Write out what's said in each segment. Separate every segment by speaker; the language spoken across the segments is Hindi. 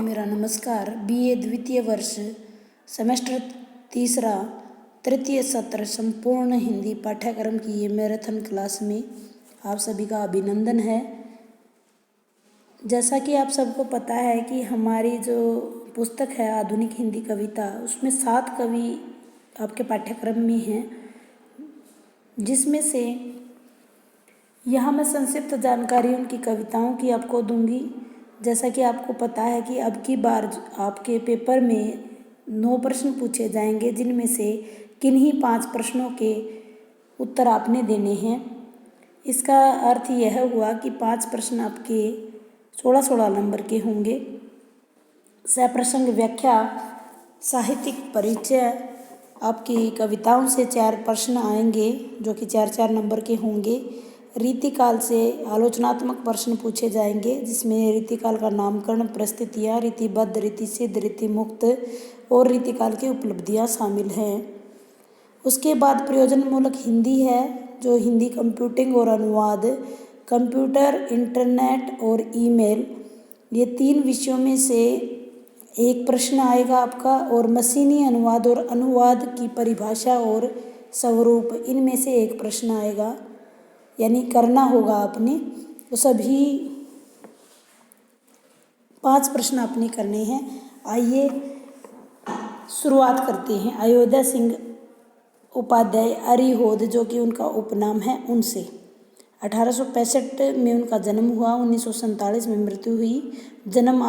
Speaker 1: मेरा नमस्कार। बीए द्वितीय वर्ष सेमेस्टर तीसरा तृतीय सत्र संपूर्ण हिंदी पाठ्यक्रम की ये मैराथन क्लास में आप सभी का अभिनंदन है। जैसा कि आप सबको पता है कि हमारी जो पुस्तक है आधुनिक हिंदी कविता, उसमें 7 कवि आपके पाठ्यक्रम में हैं, जिसमें से यहाँ मैं संक्षिप्त जानकारी उनकी कविताओं की आपको दूंगी। जैसा कि आपको पता है कि अब की बार आपके पेपर में 9 प्रश्न पूछे जाएंगे, जिनमें से किन्हीं 5 प्रश्नों के उत्तर आपने देने हैं। इसका अर्थ यह हुआ कि 5 प्रश्न आपके 16-16 नंबर के होंगे। सप्रसंग व्याख्या, साहित्यिक परिचय, आपकी कविताओं से 4 प्रश्न आएंगे जो कि 4-4 नंबर के होंगे। रीतिकाल से आलोचनात्मक प्रश्न पूछे जाएंगे, जिसमें रीतिकाल का नामकरण, परिस्थितियाँ, रीतिबद्ध, रीतिसिद्ध, रीतिमुक्त और रीतिकाल की उपलब्धियाँ शामिल हैं। उसके बाद प्रयोजनमूलक हिंदी है, जो हिंदी कंप्यूटिंग और अनुवाद, कंप्यूटर, इंटरनेट और ईमेल, ये 3 विषयों में से एक प्रश्न आएगा आपका। और मशीनी अनुवाद और अनुवाद की परिभाषा और स्वरूप, इनमें से एक प्रश्न आएगा, यानी करना होगा आपने। तो सभी 5 प्रश्न आपने करने हैं। आइए शुरुआत करते हैं। अयोध्या सिंह उपाध्याय अरिहोद, जो कि उनका उपनाम है, उनसे। 1865 में उनका जन्म हुआ, 1947 में मृत्यु हुई। जन्म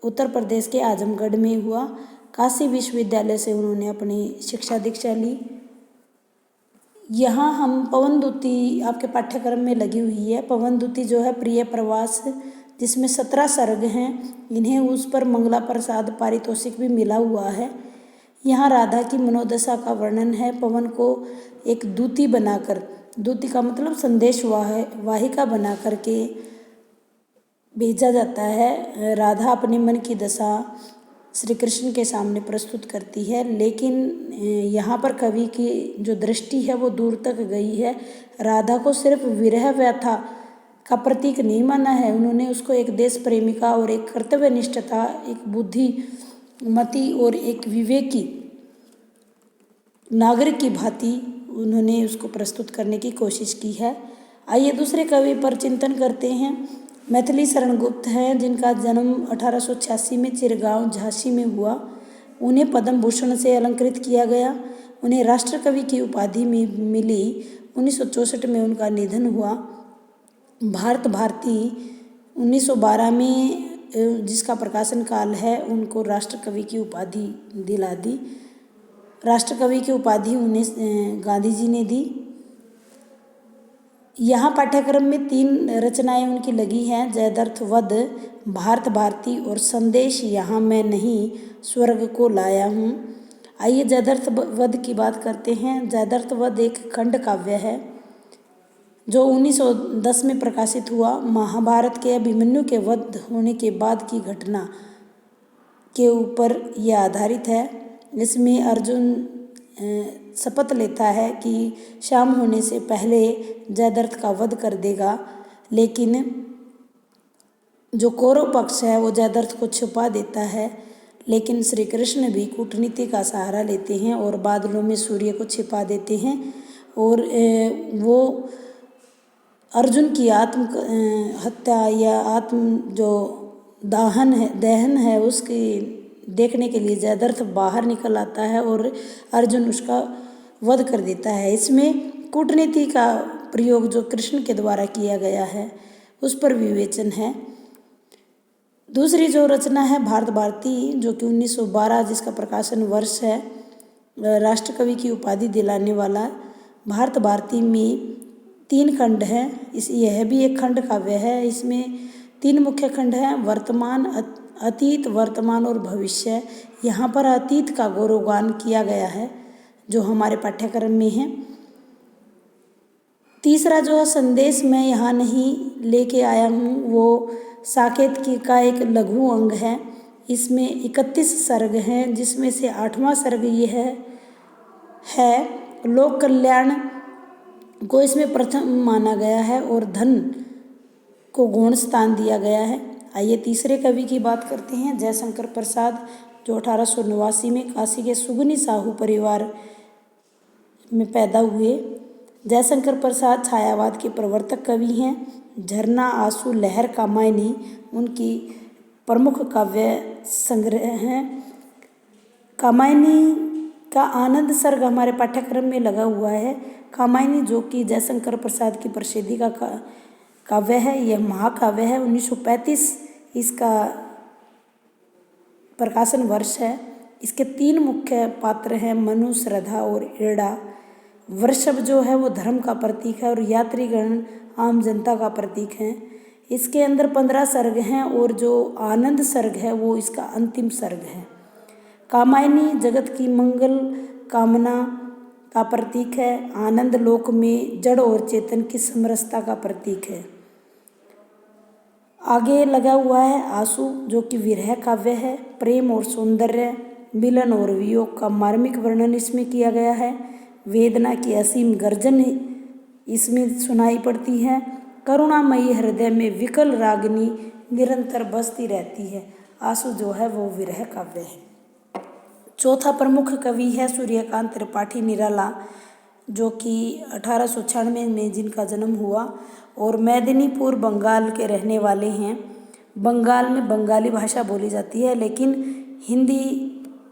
Speaker 1: उत्तर प्रदेश के आजमगढ़ में हुआ। काशी विश्वविद्यालय से उन्होंने अपनी शिक्षा दीक्षा ली। यहाँ हम पवनदूती आपके पाठ्यक्रम में लगी हुई है। पवनदूती जो है प्रिय प्रवास, जिसमें 17 सर्ग हैं। इन्हें उस पर मंगला प्रसाद पारितोषिक भी मिला हुआ है। यहाँ राधा की मनोदशा का वर्णन है। पवन को एक दूती बनाकर, दूती का मतलब संदेश वाहिका बना करके भेजा जाता है। राधा अपने मन की दशा श्री कृष्ण के सामने प्रस्तुत करती है, लेकिन यहाँ पर कवि की जो दृष्टि है वो दूर तक गई है। राधा को सिर्फ विरह व्यथा का प्रतीक नहीं माना है, उन्होंने उसको एक देश प्रेमिका और एक कर्तव्यनिष्ठता, एक बुद्धिमती और एक विवेकी नागरिक की भांति उन्होंने उसको प्रस्तुत करने की कोशिश की है। आइए दूसरे कवि पर चिंतन करते हैं। मैथिली शरण गुप्त हैं, जिनका जन्म 1886 में चिरगांव झांसी में हुआ। उन्हें पद्म भूषण से अलंकृत किया गया। उन्हें राष्ट्रकवि की उपाधि मिली। 1964 में उनका निधन हुआ। भारत भारती 1912 में, जिसका प्रकाशन काल है, उनको राष्ट्रकवि की उपाधि दिला दी। राष्ट्रकवि की उपाधि उन्हें गांधी जी ने दी। यहाँ पाठ्यक्रम में 3 रचनाएं उनकी लगी हैं, जयद्रथ वध, भारत भारती और संदेश यहाँ मैं नहीं स्वर्ग को लाया हूँ। आइए जयद्रथ वध की बात करते हैं। जयद्रथ वध एक खंड काव्य है जो 1910 में प्रकाशित हुआ। महाभारत के अभिमन्यु के वध होने के बाद की घटना के ऊपर यह आधारित है। इसमें अर्जुन शपथ लेता है कि शाम होने से पहले जयद्रथ का वध कर देगा, लेकिन जो कौरव पक्ष है वो जयद्रथ को छुपा देता है। लेकिन श्री कृष्ण भी कूटनीति का सहारा लेते हैं और बादलों में सूर्य को छिपा देते हैं, और वो अर्जुन की आत्म हत्या या आत्म जो दहन है उसकी देखने के लिए जयद्रथ बाहर निकल आता है और अर्जुन उसका वध कर देता है। इसमें कूटनीति का प्रयोग जो कृष्ण के द्वारा किया गया है उस पर विवेचन है। दूसरी जो रचना है भारत भारती, जो कि 1912 जिसका प्रकाशन वर्ष है, राष्ट्रकवि की उपाधि दिलाने वाला। भारत भारती में 3 खंड हैं। यह भी एक खंड काव्य है। इसमें 3 मुख्य खंड हैं, वर्तमान, अतीत, वर्तमान और भविष्य। यहाँ पर अतीत का गौरवगान किया गया है जो हमारे पाठ्यक्रम में है। तीसरा जो है संदेश मैं यहाँ नहीं लेके आया हूँ, वो साकेत का एक लघु अंग है। इसमें 31 सर्ग हैं, जिसमें से 8वां सर्ग ये है लोक कल्याण को इसमें प्रथम माना गया है और धन को गौण स्थान दिया गया है। आइए तीसरे कवि की बात करते हैं, जयशंकर प्रसाद, जो 1889 में काशी के सुगनी साहू परिवार में पैदा हुए। जयशंकर प्रसाद छायावाद के प्रवर्तक कवि हैं। झरना, आंसू, लहर, कामायनी उनकी प्रमुख काव्य संग्रह हैं। कामायनी का आनंद सर्ग हमारे पाठ्यक्रम में लगा हुआ है। कामायनी जो कि जयशंकर प्रसाद की प्रसिद्धि का काव्य है, यह महाकाव्य है। 1935 इसका प्रकाशन वर्ष है। इसके 3 मुख्य पात्र हैं, मनु, श्रद्धा और इड़ा। वृषभ जो है वो धर्म का प्रतीक है और यात्रीगण आम जनता का प्रतीक है। इसके अंदर 15 सर्ग हैं और जो आनंद सर्ग है वो इसका अंतिम सर्ग है। कामायनी जगत की मंगल कामना का प्रतीक है। आनंद लोक में जड़ और चेतन की समरसता का प्रतीक है। आगे लगा हुआ है आंसू, जो कि विरह काव्य है। प्रेम और सौंदर्य, मिलन और वियोग का मार्मिक वर्णन इसमें किया गया है। वेदना की असीम गर्जन इसमें सुनाई पड़ती है। करुणामयी हृदय में विकल रागिनी निरंतर बसती रहती है। आंसू जो है वो विरह काव्य है। चौथा प्रमुख कवि है सूर्यकांत त्रिपाठी निराला, जो कि 1896 में जिनका जन्म हुआ और मेदिनीपुर बंगाल के रहने वाले हैं। बंगाल में बंगाली भाषा बोली जाती है, लेकिन हिंदी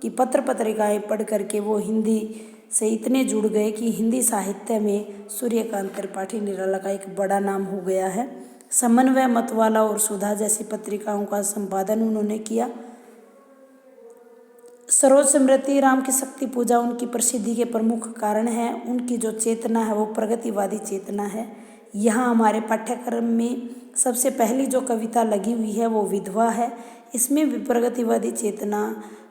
Speaker 1: की पत्र पत्रिकाएं पढ़ करके वो हिंदी से इतने जुड़ गए कि हिंदी साहित्य में सूर्यकांत त्रिपाठी निराला का एक बड़ा नाम हो गया है। समन्वय, मतवाला और सुधा जैसी पत्रिकाओं का संपादन उन्होंने किया। सरोज स्मृति, राम की शक्ति पूजा उनकी प्रसिद्धि के प्रमुख कारण है। उनकी जो चेतना है वो प्रगतिवादी चेतना है। यहाँ हमारे पाठ्यक्रम में सबसे पहली जो कविता लगी हुई है वो विधवा है। इसमें भी प्रगतिवादी चेतना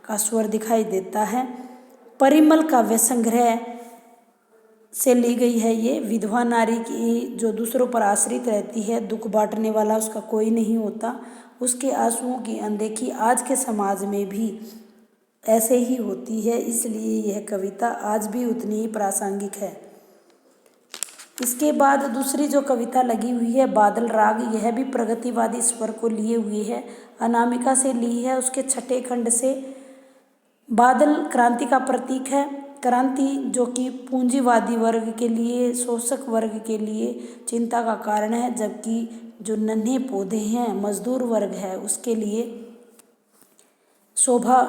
Speaker 1: का स्वर दिखाई देता है। परिमल काव्य संग्रह से ली गई है ये। विधवा नारी की जो दूसरों पर आश्रित रहती है, दुख बांटने वाला उसका कोई नहीं होता, उसके आंसुओं की अनदेखी आज के समाज में भी ऐसे ही होती है, इसलिए यह कविता आज भी उतनी ही प्रासंगिक है। इसके बाद दूसरी जो कविता लगी हुई है बादल राग, यह भी प्रगतिवादी स्वर को लिए हुई है। अनामिका से ली है, उसके 6ठे खंड से। बादल क्रांति का प्रतीक है। क्रांति जो कि पूंजीवादी वर्ग के लिए, शोषक वर्ग के लिए चिंता का कारण है, जबकि जो नन्हे पौधे हैं, मजदूर वर्ग है, उसके लिए शोभा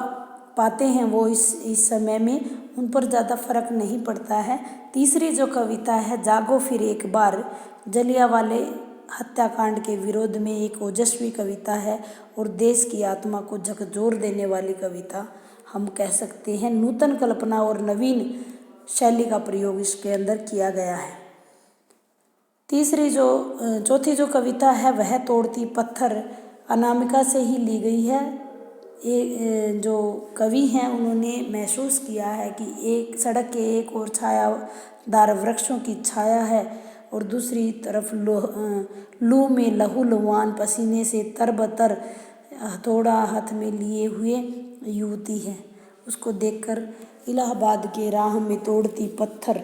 Speaker 1: पाते हैं वो इस समय में, उन पर ज़्यादा फर्क नहीं पड़ता है। तीसरी जो कविता है जागो फिर एक बार, जलियांवाले हत्याकांड के विरोध में एक ओजस्वी कविता है और देश की आत्मा को झकझोर देने वाली कविता हम कह सकते हैं। नूतन कल्पना और नवीन शैली का प्रयोग इसके अंदर किया गया है। चौथी जो कविता है वह तोड़ती पत्थर, अनामिका से ही ली गई है। जो कवि हैं उन्होंने महसूस किया है कि एक सड़क के एक और छायादार वृक्षों की छाया है और दूसरी तरफ लू में लहूलुहान पसीने से तरबतर हथौड़ा हाथ में लिए हुए युवती है। उसको देखकर इलाहाबाद के राह में तोड़ती पत्थर,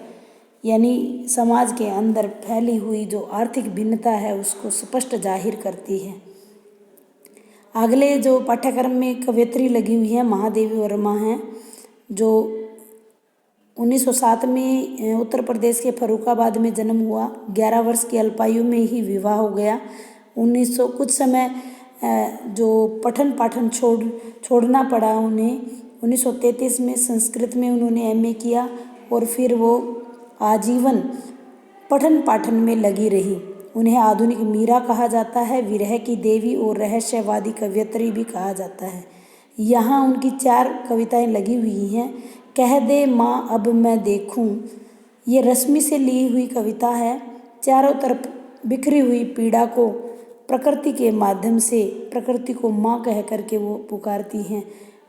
Speaker 1: यानी समाज के अंदर फैली हुई जो आर्थिक भिन्नता है उसको स्पष्ट जाहिर करती है। अगले जो पाठ्यक्रम में कवयित्री लगी हुई है महादेवी वर्मा हैं, जो 1907 में उत्तर प्रदेश के फर्रुखाबाद में जन्म हुआ। 11 वर्ष की अल्पायु में ही विवाह हो गया। 1900 कुछ समय जो पठन पाठन छोड़ना पड़ा उन्हें। 1933 में संस्कृत में उन्होंने MA किया और फिर वो आजीवन पठन पाठन में लगी रही। उन्हें आधुनिक मीरा कहा जाता है, विरह की देवी और रहस्यवादी कवयित्री भी कहा जाता है। यहाँ उनकी 4 कविताएं लगी हुई हैं। कह दे माँ अब मैं देखूं, ये रश्मि से ली हुई कविता है। चारों तरफ बिखरी हुई पीड़ा को प्रकृति के माध्यम से, प्रकृति को माँ कह करके वो पुकारती हैं,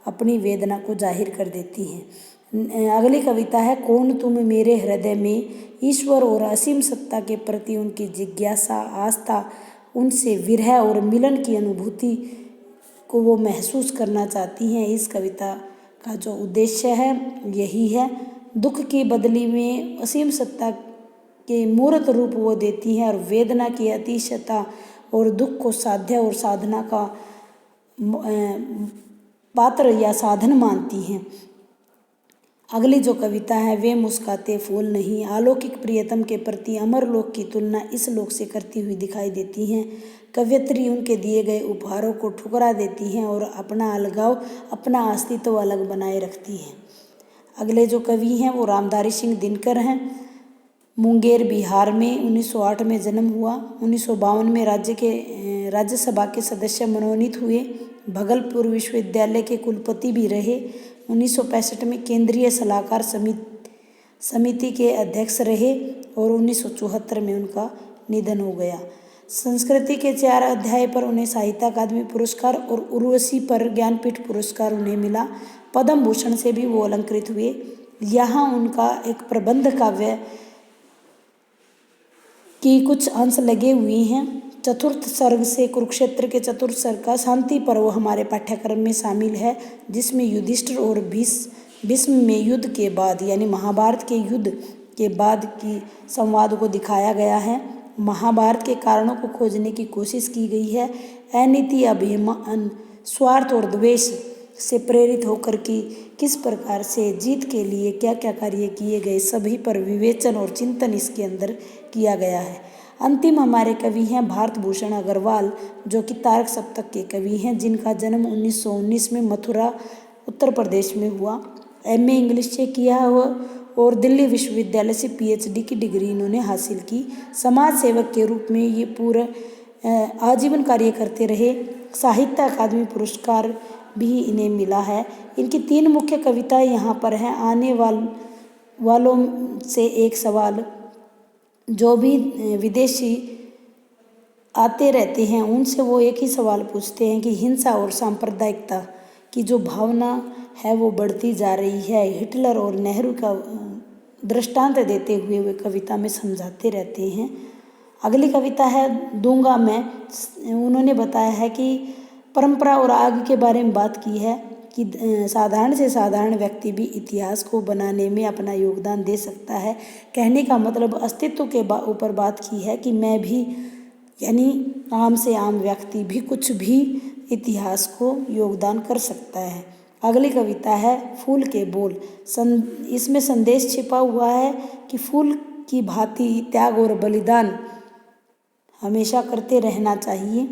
Speaker 1: अपनी वेदना को जाहिर कर देती हैं। अगली कविता है कौन तुम मेरे हृदय में, ईश्वर और असीम सत्ता के प्रति उनकी जिज्ञासा, आस्था, उनसे विरह और मिलन की अनुभूति को वो महसूस करना चाहती हैं। इस कविता का जो उद्देश्य है यही है। दुख की बदली में असीम सत्ता के मूर्त रूप वो देती हैं और वेदना की अतिशयता और दुख को साध्य और साधना का पात्र या साधन मानती हैं। अगली जो कविता है, वे मुस्काते फूल नहीं, अलौकिक प्रियतम के प्रति अमर लोक की तुलना इस लोक से करती हुई दिखाई देती हैं। कवयित्री उनके दिए गए उपहारों को ठुकरा देती हैं और अपना अलगाव, अपना अस्तित्व अलग बनाए रखती हैं। अगले जो कवि हैं वो रामधारी सिंह दिनकर हैं। मुंगेर बिहार में 1908 में जन्म हुआ। 1952 में राज्यसभा के सदस्य मनोनीत हुए। भागलपुर विश्वविद्यालय के कुलपति भी रहे। 1965 में केंद्रीय सलाहकार समिति के अध्यक्ष रहे और 1974 में उनका निधन हो गया। संस्कृति के 4 अध्याय पर उन्हें साहित्य अकादमी पुरस्कार और उर्वशी पर ज्ञानपीठ पुरस्कार उन्हें मिला। पद्म भूषण से भी वो अलंकृत हुए। यहाँ उनका एक प्रबंध काव्य की कुछ अंश लगे हुए हैं। चतुर्थ सर्ग से कुरुक्षेत्र के चतुर्थ सर्ग का शांति पर्व हमारे पाठ्यक्रम में शामिल है, जिसमें युधिष्ठिर और भीष्म में युद्ध के बाद यानी महाभारत के युद्ध के बाद की संवाद को दिखाया गया है। महाभारत के कारणों को खोजने की कोशिश की गई है। अनीति, अभिमान, स्वार्थ और द्वेष से प्रेरित होकर कि किस प्रकार से जीत के लिए क्या क्या कार्य किए गए, सभी पर विवेचन और चिंतन इसके अंदर किया गया है। अंतिम हमारे कवि हैं भारत भूषण अग्रवाल, जो कि तारक सप्तक के कवि हैं, जिनका जन्म 1919 में मथुरा उत्तर प्रदेश में हुआ। MA इंग्लिश से किया हुआ और दिल्ली विश्वविद्यालय से PhD की डिग्री इन्होंने हासिल की। समाज सेवक के रूप में ये पूरा आजीवन कार्य करते रहे। साहित्य अकादमी पुरस्कार भी इन्हें मिला है। इनकी 3 मुख्य कविताएं यहाँ पर हैं। आने वालों से एक सवाल, जो भी विदेशी आते रहते हैं उनसे वो एक ही सवाल पूछते हैं कि हिंसा और सांप्रदायिकता की जो भावना है वो बढ़ती जा रही है। हिटलर और नेहरू का दृष्टांत देते हुए वे कविता में समझाते रहते हैं। अगली कविता है दूंगा मैं। उन्होंने बताया है कि परंपरा और आग के बारे में बात की है कि साधारण से साधारण व्यक्ति भी इतिहास को बनाने में अपना योगदान दे सकता है। कहने का मतलब अस्तित्व के ऊपर बात की है कि मैं भी यानी आम से आम व्यक्ति भी कुछ भी इतिहास को योगदान कर सकता है। अगली कविता है फूल के बोल। इसमें संदेश छिपा हुआ है कि फूल की भांति त्याग और बलिदान हमेशा करते रहना चाहिए।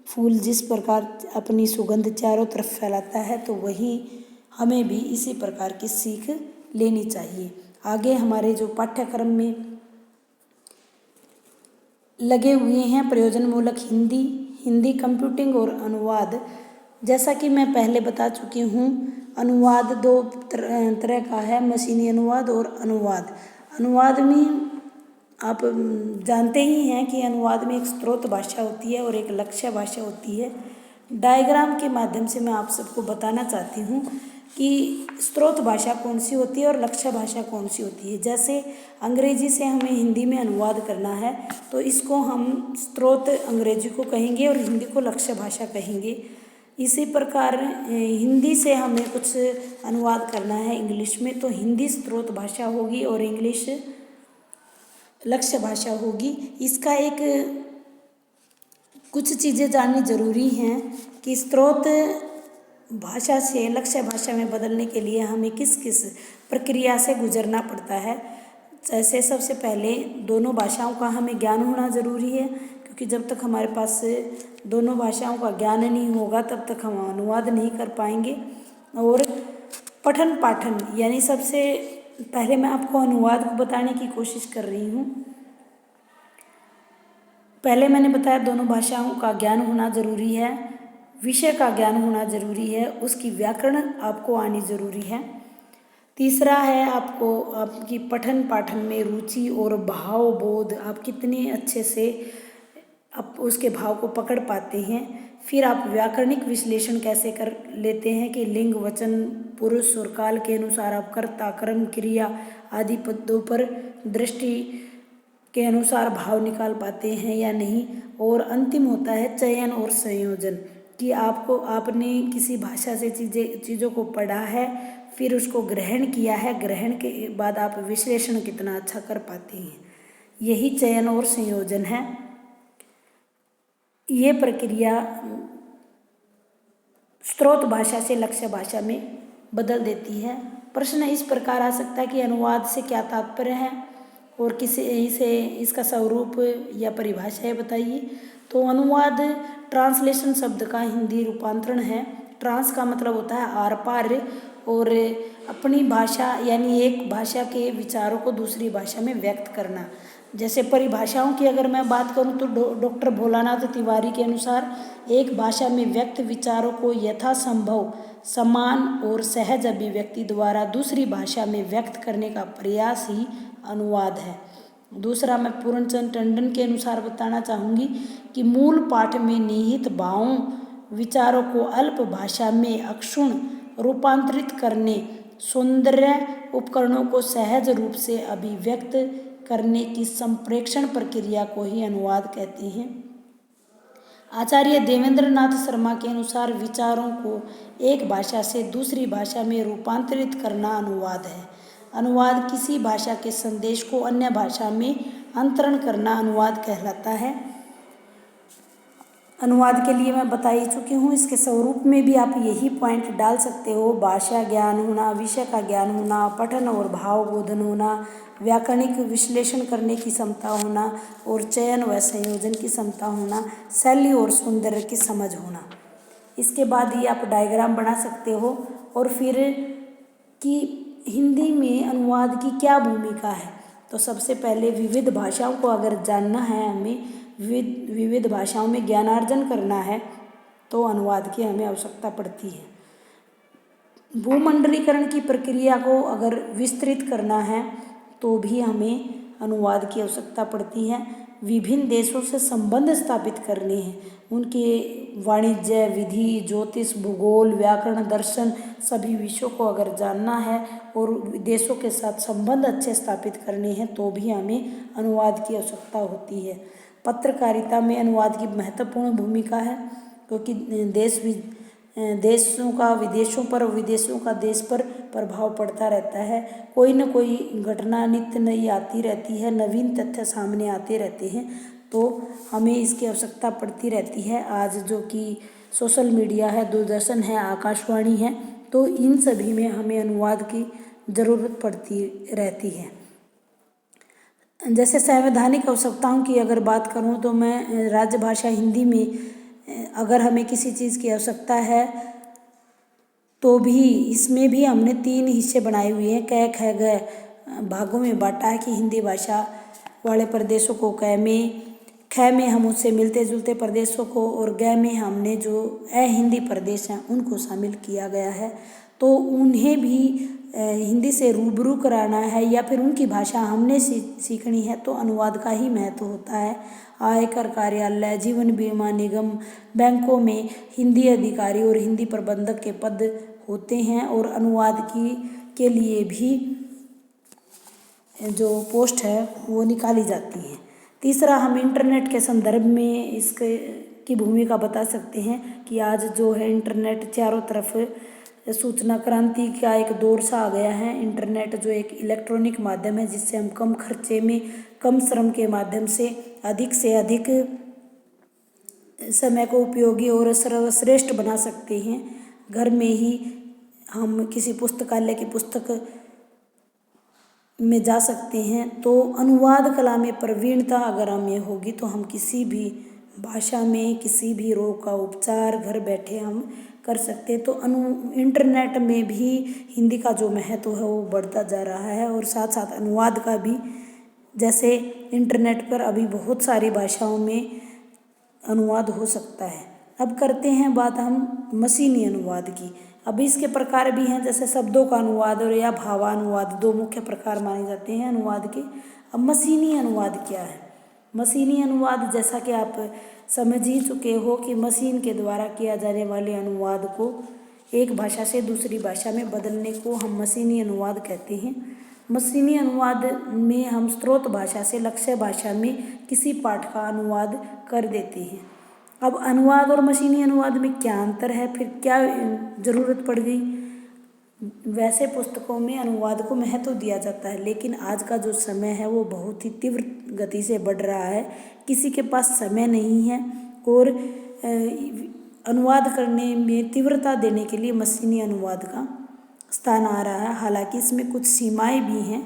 Speaker 1: फूल जिस प्रकार अपनी सुगंध चारों तरफ फैलाता है, तो वही हमें भी इसी प्रकार की सीख लेनी चाहिए। आगे हमारे जो पाठ्यक्रम में लगे हुए हैं प्रयोजनमूलक हिंदी कंप्यूटिंग और अनुवाद। जैसा कि मैं पहले बता चुकी हूँ, अनुवाद 2 तरह का है, मशीनी अनुवाद और अनुवाद। अनुवाद में आप जानते ही हैं कि अनुवाद में एक स्रोत भाषा होती है और एक लक्ष्य भाषा होती है। डायग्राम के माध्यम से मैं आप सबको बताना चाहती हूँ कि स्रोत भाषा कौन सी होती है और लक्ष्य भाषा कौन सी होती है। जैसे अंग्रेजी से हमें हिंदी में अनुवाद करना है, तो इसको हम स्रोत अंग्रेजी को कहेंगे और हिंदी को लक्ष्य भाषा कहेंगे। इसी प्रकार हिंदी से हमें कुछ अनुवाद करना है इंग्लिश में, तो हिंदी स्रोत भाषा होगी और इंग्लिश लक्ष्य भाषा होगी। इसका एक कुछ चीज़ें जाननी जरूरी हैं कि स्रोत भाषा से लक्ष्य भाषा में बदलने के लिए हमें किस किस प्रक्रिया से गुजरना पड़ता है। जैसे सबसे पहले दोनों भाषाओं का हमें ज्ञान होना ज़रूरी है, क्योंकि जब तक हमारे पास दोनों भाषाओं का ज्ञान नहीं होगा तब तक हम अनुवाद नहीं कर पाएंगे। और पठन पाठन यानी सबसे पहले मैं आपको अनुवाद को बताने की कोशिश कर रही हूँ। पहले मैंने बताया दोनों भाषाओं का ज्ञान होना ज़रूरी है, विषय का ज्ञान होना ज़रूरी है, उसकी व्याकरण आपको आनी ज़रूरी है। तीसरा है आपकी पठन पाठन में रुचि और भाव बोध, आप कितने अच्छे से आप उसके भाव को पकड़ पाते हैं। फिर आप व्याकरणिक विश्लेषण कैसे कर लेते हैं कि लिंग, वचन, पुरुष और काल के अनुसार आप कर्ता, कर्म, क्रिया आदि पदों पर दृष्टि के अनुसार भाव निकाल पाते हैं या नहीं। और अंतिम होता है चयन और संयोजन, कि आपने किसी भाषा से चीज़ों को पढ़ा है, फिर उसको ग्रहण किया है, ग्रहण के बाद आप विश्लेषण कितना अच्छा कर पाते हैं। यही चयन और संयोजन है। ये प्रक्रिया स्रोत भाषा से लक्ष्य भाषा में बदल देती है। प्रश्न इस प्रकार आ सकता है कि अनुवाद से क्या तात्पर्य है और इसे इसका स्वरूप या परिभाषा है बताइए। तो अनुवाद ट्रांसलेशन शब्द का हिंदी रूपांतरण है। ट्रांस का मतलब होता है आर पार, और अपनी भाषा यानी एक भाषा के विचारों को दूसरी भाषा में व्यक्त करना। जैसे परिभाषाओं की अगर मैं बात करूं तो डॉक्टर भोलानाथ तिवारी के अनुसार एक भाषा में व्यक्त विचारों को यथासंभव समान और सहज अभिव्यक्ति द्वारा दूसरी भाषा में व्यक्त करने का प्रयास ही अनुवाद है। दूसरा मैं पूर्णचंद टंडन के अनुसार बताना चाहूँगी कि मूल पाठ में निहित भावों विचारों को अल्प भाषा में अक्षुण रूपांतरित करने, सौंदर्य उपकरणों को सहज रूप से अभिव्यक्त करने की संप्रेषण प्रक्रिया को ही अनुवाद कहते हैं। आचार्य देवेंद्र नाथ शर्मा के अनुसार विचारों को एक भाषा से दूसरी भाषा में रूपांतरित करना अनुवाद है। अनुवाद किसी भाषा के संदेश को अन्य भाषा में अंतरण करना अनुवाद कहलाता है। अनुवाद के लिए मैं बता ही चुकी हूँ। इसके स्वरूप में भी आप यही पॉइंट डाल सकते हो। भाषा ज्ञान होना, विषय का ज्ञान होना, पठन और भाव बोधन होना, व्याकरणिक विश्लेषण करने की क्षमता होना और चयन व संयोजन की क्षमता होना, शैली और सौंदर्य की समझ होना। इसके बाद ही आप डायग्राम बना सकते हो। और फिर कि हिंदी में अनुवाद की क्या भूमिका है, तो सबसे पहले विविध भाषाओं को अगर जानना है, हमें विविध भाषाओं में ज्ञानार्जन करना है, तो अनुवाद की हमें आवश्यकता पड़ती है। भूमंडलीकरण की प्रक्रिया को अगर विस्तृत करना है तो भी हमें अनुवाद की आवश्यकता पड़ती है। विभिन्न देशों से संबंध स्थापित करने हैं, उनके वाणिज्य, विधि, ज्योतिष, भूगोल, व्याकरण, दर्शन सभी विषयों को अगर जानना है और देशों के साथ संबंध अच्छे स्थापित करने हैं तो भी हमें अनुवाद की आवश्यकता होती है। पत्रकारिता में अनुवाद की महत्वपूर्ण भूमिका है, क्योंकि देशों का विदेशों पर, विदेशों का देश पर प्रभाव पड़ता रहता है। कोई न कोई घटना नित्य नई आती रहती है, नवीन तथ्य सामने आते रहते हैं, तो हमें इसकी आवश्यकता पड़ती रहती है। आज जो कि सोशल मीडिया है, दूरदर्शन है, आकाशवाणी है, तो इन सभी में हमें अनुवाद की ज़रूरत पड़ती रहती है। जैसे संवैधानिक आवश्यकताओं की अगर बात करूं तो मैं राजभाषा हिंदी में अगर हमें किसी चीज़ की आवश्यकता है तो भी इसमें भी हमने 3 हिस्से बनाए हुए हैं। क ख ग भागों में बांटा है कि हिंदी भाषा वाले प्रदेशों को क में, ख में हम उससे मिलते जुलते प्रदेशों को, और ग में हमने जो हिंदी प्रदेश हैं उनको शामिल किया गया है। तो उन्हें भी हिंदी से रूबरू कराना है या फिर उनकी भाषा हमने सीखनी है, तो अनुवाद का ही महत्व होता है। आयकर कार्यालय, जीवन बीमा निगम, बैंकों में हिंदी अधिकारी और हिंदी प्रबंधक के पद होते हैं, और अनुवाद के लिए भी जो पोस्ट है वो निकाली जाती है। तीसरा, हम इंटरनेट के संदर्भ में इसके की भूमिका बता सकते हैं कि आज जो है इंटरनेट चारों तरफ सूचना क्रांति का एक दौर सा आ गया है। इंटरनेट जो एक इलेक्ट्रॉनिक माध्यम है जिससे हम कम खर्चे में, कम श्रम के माध्यम से अधिक समय को उपयोगी और सर्वश्रेष्ठ बना सकते हैं। घर में ही हम किसी पुस्तकालय की पुस्तक में जा सकते हैं। तो अनुवाद कला में प्रवीणता अगर हमें होगी तो हम किसी भी भाषा में किसी भी रोग का उपचार घर बैठे हम कर सकते हैं। तो इंटरनेट में भी हिंदी का जो महत्व है वो बढ़ता जा रहा है, और साथ साथ अनुवाद का भी। जैसे इंटरनेट पर अभी बहुत सारी भाषाओं में अनुवाद हो सकता है। अब करते हैं बात हम मशीनी अनुवाद की। अब इसके प्रकार भी हैं, जैसे शब्दों का अनुवाद और या भावानुवाद, 2 मुख्य प्रकार माने जाते हैं अनुवाद के। अब मशीनी अनुवाद क्या है? मशीनी अनुवाद, जैसा कि आप समझ ही चुके हो कि मशीन के द्वारा किया जाने वाले अनुवाद को एक भाषा से दूसरी भाषा में बदलने को हम मशीनी अनुवाद कहते हैं। मशीनी अनुवाद में हम स्रोत भाषा से लक्ष्य भाषा में किसी पाठ का अनुवाद कर देते हैं। अब अनुवाद और मशीनी अनुवाद में क्या अंतर है, फिर क्या ज़रूरत पड़ गई? वैसे पुस्तकों में अनुवाद को महत्व दिया जाता है, लेकिन आज का जो समय है वो बहुत ही तीव्र गति से बढ़ रहा है। किसी के पास समय नहीं है और अनुवाद करने में तीव्रता देने के लिए मशीनी अनुवाद का स्थान आ रहा है। हालांकि इसमें कुछ सीमाएं भी हैं।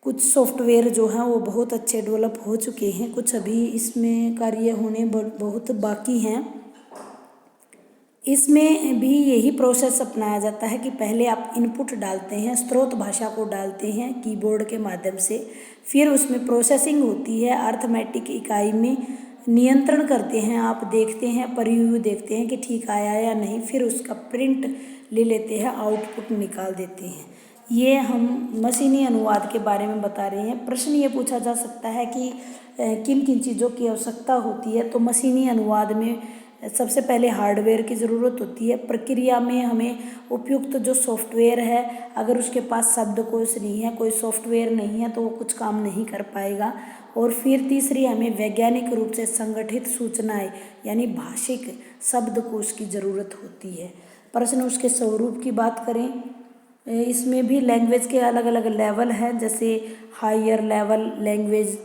Speaker 1: कुछ सॉफ्टवेयर जो हैं वो बहुत अच्छे डेवलप हो चुके हैं, कुछ अभी इसमें कार्य होने बहुत बाकी हैं। इसमें भी यही प्रोसेस अपनाया जाता है कि पहले आप इनपुट डालते हैं, स्रोत भाषा को डालते हैं कीबोर्ड के माध्यम से, फिर उसमें प्रोसेसिंग होती है, अर्थमेटिक इकाई में नियंत्रण करते हैं, आप देखते हैं, प्रीव्यू देखते हैं कि ठीक आया या नहीं, फिर उसका प्रिंट ले लेते हैं, आउटपुट निकाल देते हैं। ये हम मशीनी अनुवाद के बारे में बता रहे हैं। प्रश्न ये पूछा जा सकता है कि किन किन चीज़ों की आवश्यकता होती है। तो मशीनी अनुवाद में सबसे पहले हार्डवेयर की ज़रूरत होती है। प्रक्रिया में हमें उपयुक्त जो सॉफ्टवेयर है, अगर उसके पास शब्दकोश नहीं है, कोई सॉफ्टवेयर नहीं है, तो वो कुछ काम नहीं कर पाएगा। और फिर तीसरी, हमें वैज्ञानिक रूप से संगठित सूचनाएं यानी भाषिक शब्दकोश की ज़रूरत होती है। प्रश्न उसके स्वरूप की बात करें, इसमें भी लैंग्वेज के अलग अलग लेवल हैं, जैसे हायर लेवल लैंग्वेज,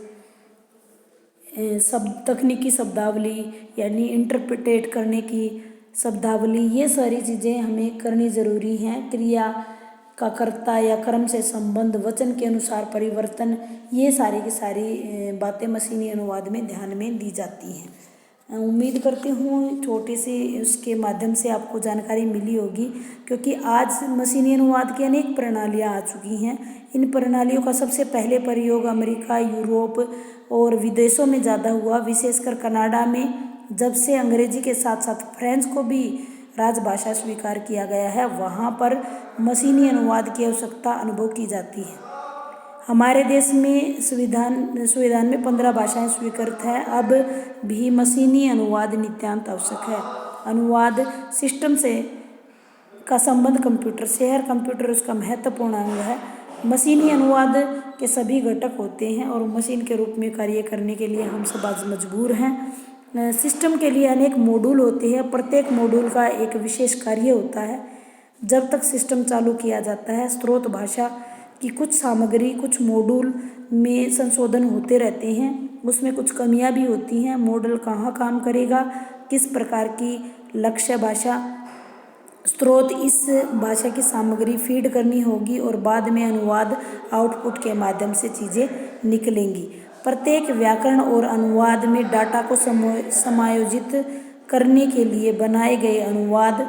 Speaker 1: तकनीकी शब्दावली यानी इंटरप्रिटेट करने की शब्दावली, ये सारी चीज़ें हमें करनी ज़रूरी हैं। क्रिया का कर्ता या कर्म से संबंध, वचन के अनुसार परिवर्तन, ये सारी की सारी बातें मशीनी अनुवाद में ध्यान में दी जाती हैं। उम्मीद करती हूँ छोटी सी उसके माध्यम से आपको जानकारी मिली होगी, क्योंकि आज मशीनी अनुवाद की अनेक प्रणालियाँ आ चुकी हैं। इन प्रणालियों का सबसे पहले प्रयोग अमेरिका, यूरोप और विदेशों में ज़्यादा हुआ, विशेषकर कनाडा में, जब से अंग्रेजी के साथ साथ फ्रेंच को भी राजभाषा स्वीकार किया गया है, वहाँ पर मशीनी अनुवाद की आवश्यकता अनुभव की जाती है। हमारे देश में संविधान में 15 भाषाएं स्वीकृत हैं। अब भी मशीनी अनुवाद नितांत आवश्यक है। अनुवाद सिस्टम से का संबंध कंप्यूटर से है। कंप्यूटर उसका महत्वपूर्ण अंग है। मशीनी अनुवाद के सभी घटक होते हैं और मशीन के रूप में कार्य करने के लिए हम सब आज मजबूर हैं। सिस्टम के लिए अनेक मॉड्यूल होते हैं। प्रत्येक मॉड्यूल का एक विशेष कार्य होता है। जब तक सिस्टम चालू किया जाता है, स्रोत भाषा की कुछ सामग्री, कुछ मॉड्यूल में संशोधन होते रहते हैं। उसमें कुछ कमियां भी होती हैं। मॉडल कहाँ काम करेगा, किस प्रकार की लक्ष्य भाषा, स्रोत, इस भाषा की सामग्री फीड करनी होगी और बाद में अनुवाद आउटपुट के माध्यम से चीज़ें निकलेंगी। प्रत्येक व्याकरण और अनुवाद में डाटा को समायोजित करने के लिए बनाए गए अनुवाद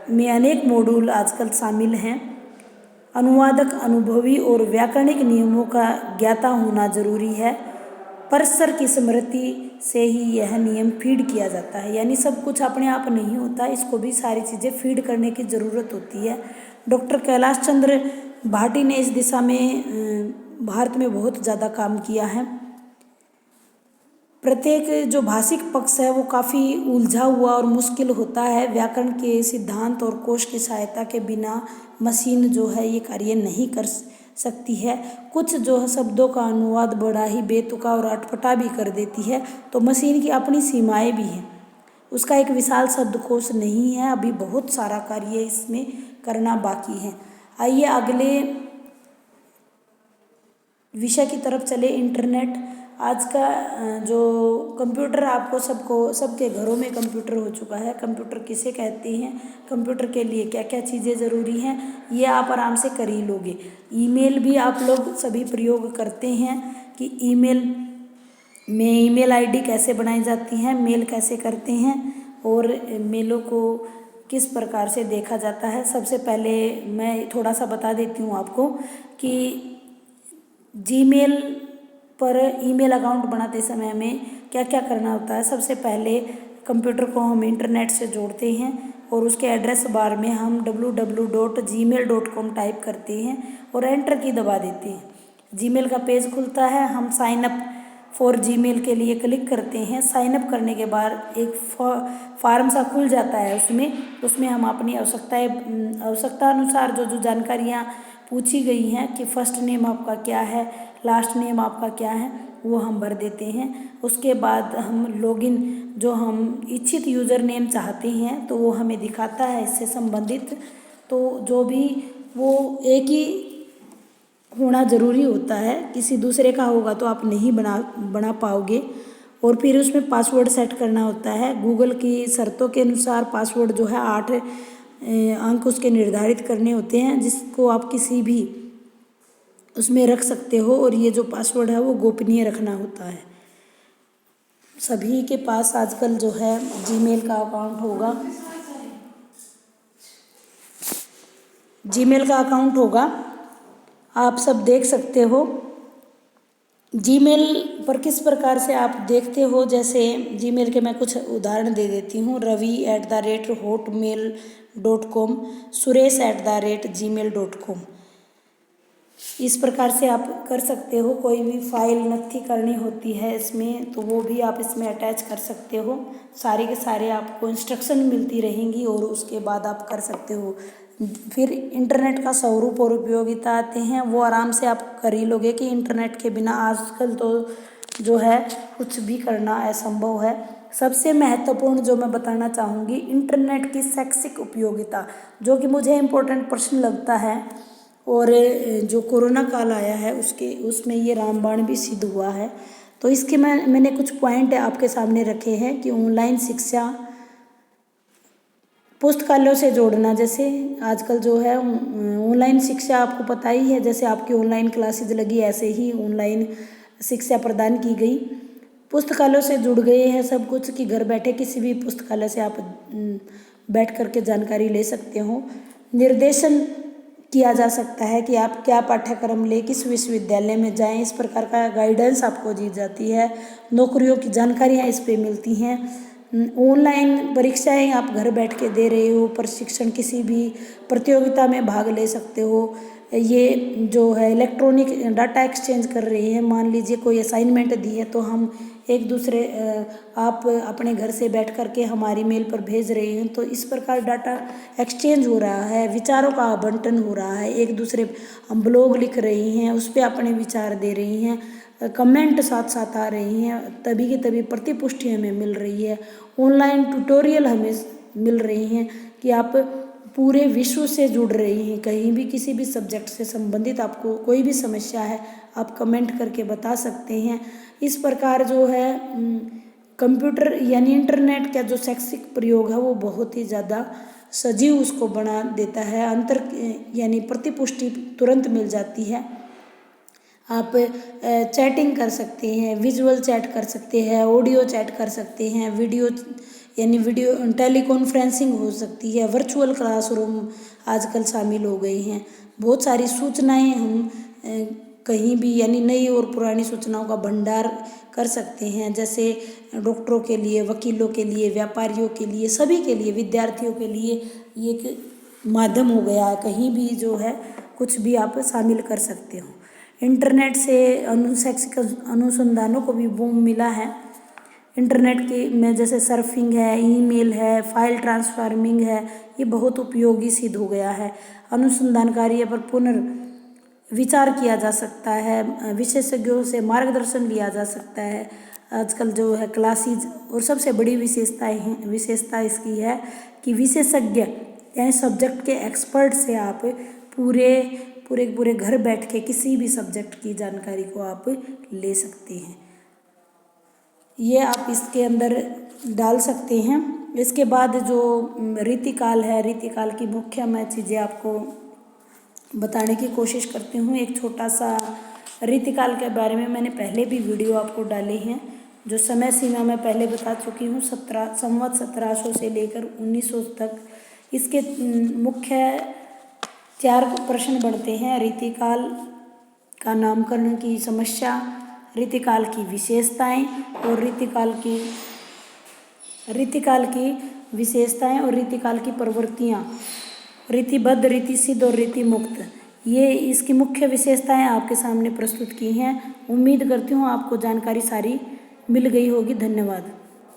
Speaker 1: में अनेक मॉड्यूल आजकल शामिल हैं। अनुवादक अनुभवी और व्याकरणिक नियमों का ज्ञाता होना जरूरी है। परसर की स्मृति से ही यह नियम फीड किया जाता है, यानी सब कुछ अपने आप नहीं होता, इसको भी सारी चीज़ें फीड करने की ज़रूरत होती है। डॉक्टर कैलाश चंद्र भाटी ने इस दिशा में भारत में बहुत ज़्यादा काम किया है। प्रत्येक जो भाषिक पक्ष है वो काफ़ी उलझा हुआ और मुश्किल होता है। व्याकरण के सिद्धांत और कोश की सहायता के बिना मशीन जो है ये कार्य नहीं कर सकती है। कुछ जो है शब्दों का अनुवाद बड़ा ही बेतुका और अटपटा भी कर देती है। तो मशीन की अपनी सीमाएं भी हैं, उसका एक विशाल शब्दकोश नहीं है। अभी बहुत सारा कार्य इसमें करना बाकी है। आइए अगले विषय की तरफ चले, इंटरनेट। आज का जो कंप्यूटर, आपको सबके घरों में कंप्यूटर हो चुका है। कंप्यूटर किसे कहते हैं, कंप्यूटर के लिए क्या क्या चीज़ें ज़रूरी हैं, ये आप आराम से कर ही लोगे। ईमेल भी आप लोग सभी प्रयोग करते हैं कि ईमेल में ईमेल आईडी कैसे बनाई जाती है, मेल कैसे करते हैं और मेलों को किस प्रकार से देखा जाता है। सबसे पहले मैं थोड़ा सा बता देती हूँ आपको कि जीमेल पर ईमेल अकाउंट बनाते समय में क्या क्या करना होता है। सबसे पहले कंप्यूटर को हम इंटरनेट से जोड़ते हैं और उसके एड्रेस बार में हम www.gmail.com टाइप करते हैं और एंटर की दबा देते हैं। जीमेल का पेज खुलता है। हम साइन अप फॉर जीमेल के लिए क्लिक करते हैं। साइन अप करने के बाद एक फॉर्म सा खुल जाता है। उसमें हम अपनी आवश्यकता अनुसार जो जानकारियाँ पूछी गई हैं कि फर्स्ट नेम आपका क्या है, लास्ट नेम आपका क्या है, वो हम भर देते हैं। उसके बाद हम लॉगिन, जो हम इच्छित यूज़र नेम चाहते हैं तो वो हमें दिखाता है इससे संबंधित। तो जो भी वो एक ही होना ज़रूरी होता है, किसी दूसरे का होगा तो आप नहीं बना पाओगे। और फिर उसमें पासवर्ड सेट करना होता है। गूगल की शर्तों के अनुसार पासवर्ड जो है 8 अंक उसके निर्धारित करने होते हैं, जिसको आप किसी भी उसमें रख सकते हो, और ये जो पासवर्ड है वो गोपनीय रखना होता है। सभी के पास आजकल जो है जीमेल का अकाउंट होगा, जीमेल का अकाउंट होगा, आप सब देख सकते हो। जीमेल पर किस प्रकार से आप देखते हो, जैसे जीमेल के मैं कुछ उदाहरण दे देती हूँ। ravi@hotmail.com, suresh@gmail.com। इस प्रकार से आप कर सकते हो। कोई भी फाइल नथी करनी होती है इसमें, तो वो भी आप इसमें अटैच कर सकते हो। सारे के सारे आपको इंस्ट्रक्शन मिलती रहेंगी और उसके बाद आप कर सकते हो। फिर इंटरनेट का स्वरूप और उपयोगिता आते हैं, वो आराम से आप कर ही लोगे कि इंटरनेट के बिना आजकल तो जो है कुछ भी करना असंभव है। सबसे महत्वपूर्ण जो मैं बताना चाहूँगी, इंटरनेट की शैक्षिक उपयोगिता, जो कि मुझे इम्पोर्टेंट प्रश्न लगता है, और जो कोरोना काल आया है उसमें ये रामबाण भी सिद्ध हुआ है। तो इसके मैंने कुछ पॉइंट आपके सामने रखे हैं कि ऑनलाइन शिक्षा, पुस्तकालयों से जोड़ना। जैसे आजकल जो है ऑनलाइन शिक्षा आपको पता ही है, जैसे आपकी ऑनलाइन क्लासेज लगी ऐसे ही ऑनलाइन शिक्षा प्रदान की गई। पुस्तकालयों से जुड़ गए हैं सब कुछ, कि घर बैठे किसी भी पुस्तकालय से आप बैठ करके जानकारी ले सकते हो। निर्देशन किया जा सकता है कि आप क्या पाठ्यक्रम ले, किस विश्वविद्यालय में जाएं, इस प्रकार का गाइडेंस आपको दी जाती है। नौकरियों की जानकारियाँ इस पे मिलती हैं। ऑनलाइन परीक्षाएं आप घर बैठ के दे रहे हो, प्रशिक्षण, किसी भी प्रतियोगिता में भाग ले सकते हो। ये जो है इलेक्ट्रॉनिक डाटा एक्सचेंज कर रही है। मान लीजिए कोई असाइनमेंट दी है तो हम एक दूसरे आप अपने घर से बैठ कर के हमारी मेल पर भेज रहे हैं, तो इस प्रकार डाटा एक्सचेंज हो रहा है, विचारों का आवंटन हो रहा है। एक दूसरे हम ब्लॉग लिख रही हैं, उस पर अपने विचार दे रही हैं, कमेंट साथ साथ आ रही हैं, तभी की तभी प्रतिपुष्टि हमें मिल रही है। ऑनलाइन ट्यूटोरियल हमें मिल रही हैं कि आप पूरे विश्व से जुड़ रही हैं। कहीं भी किसी भी सब्जेक्ट से संबंधित आपको कोई भी समस्या है, आप कमेंट करके बता सकते हैं। इस प्रकार जो है कंप्यूटर यानी इंटरनेट का जो शैक्षिक प्रयोग है वो बहुत ही ज़्यादा सजीव उसको बना देता है। अंतर यानी प्रतिपुष्टि तुरंत मिल जाती है। आप चैटिंग कर सकते हैं, विजुअल चैट कर सकते हैं, ऑडियो चैट कर सकते हैं, वीडियो टेली कॉन्फ्रेंसिंग हो सकती है, वर्चुअल क्लासरूम आजकल शामिल हो गई हैं। बहुत सारी सूचनाएं हम कहीं भी यानी नई और पुरानी सूचनाओं का भंडार कर सकते हैं। जैसे डॉक्टरों के लिए, वकीलों के लिए, व्यापारियों के लिए, सभी के लिए, विद्यार्थियों के लिए ये एक माध्यम हो गया है। कहीं भी जो है कुछ भी आप शामिल कर सकते हो। इंटरनेट से शैक्षिक अनुसंधानों को भी बूम मिला है। इंटरनेट के में जैसे सर्फिंग है, ईमेल है, फाइल ट्रांसफार्मिंग है, ये बहुत उपयोगी सिद्ध हो गया है। अनुसंधान कार्य पर पुनर्विचार किया जा सकता है, विशेषज्ञों से मार्गदर्शन लिया जा सकता है। आजकल जो है क्लासेज, और सबसे बड़ी विशेषता इसकी है कि विशेषज्ञ यानी सब्जेक्ट के एक्सपर्ट से आप पूरे घर बैठ के किसी भी सब्जेक्ट की जानकारी को आप ले सकते हैं। ये आप इसके अंदर डाल सकते हैं। इसके बाद जो रीतिकाल है, रीतिकाल की मुख्य मैं चीज़ें आपको बताने की कोशिश करती हूँ। एक छोटा सा रीतिकाल के बारे में मैंने पहले भी वीडियो आपको डाले हैं, जो समय सीमा मैं पहले बता चुकी हूँ। संवत 1700 से लेकर 1900 तक इसके मुख्य 4 प्रश्न बनते हैं। रीतिकाल का नामकरण की समस्या, रीतिकाल की विशेषताएं और रीतिकाल की विशेषताएं और रीतिकाल की प्रवृत्तियां, रीतिबद्ध, रीतिसिद्ध और रीतिमुक्त, ये इसकी मुख्य विशेषताएं आपके सामने प्रस्तुत की हैं। उम्मीद करती हूँ आपको जानकारी सारी मिल गई होगी। धन्यवाद।